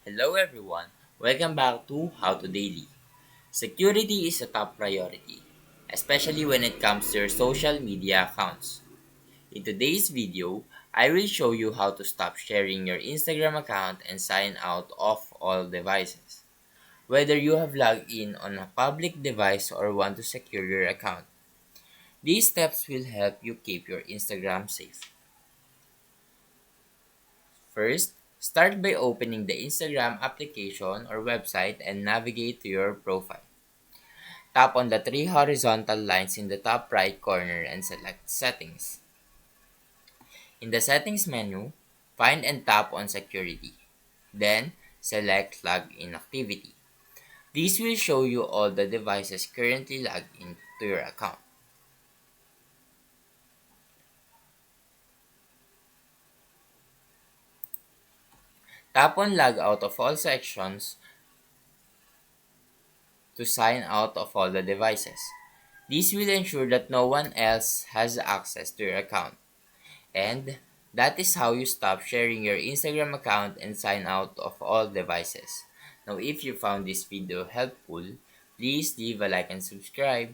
Hello everyone, welcome back to How to Daily. Security is a top priority, especially when it comes to your social media accounts. In today's video, I will show you how to stop sharing your Instagram account and sign out of all devices. Whether you have logged in on a public device or want to secure your account, these steps will help you keep your Instagram safe. First, start by opening the Instagram application or website and navigate to your profile. Tap on the three horizontal lines in the top right corner and select Settings. In the Settings menu, find and tap on Security. Then, select Login Activity. This will show you all the devices currently logged into your account. Tap on Log out of all sections to sign out of all the devices. This will ensure that no one else has access to your account. And that is how you stop sharing your Instagram account and sign out of all devices. Now, if you found this video helpful, please leave a like and subscribe.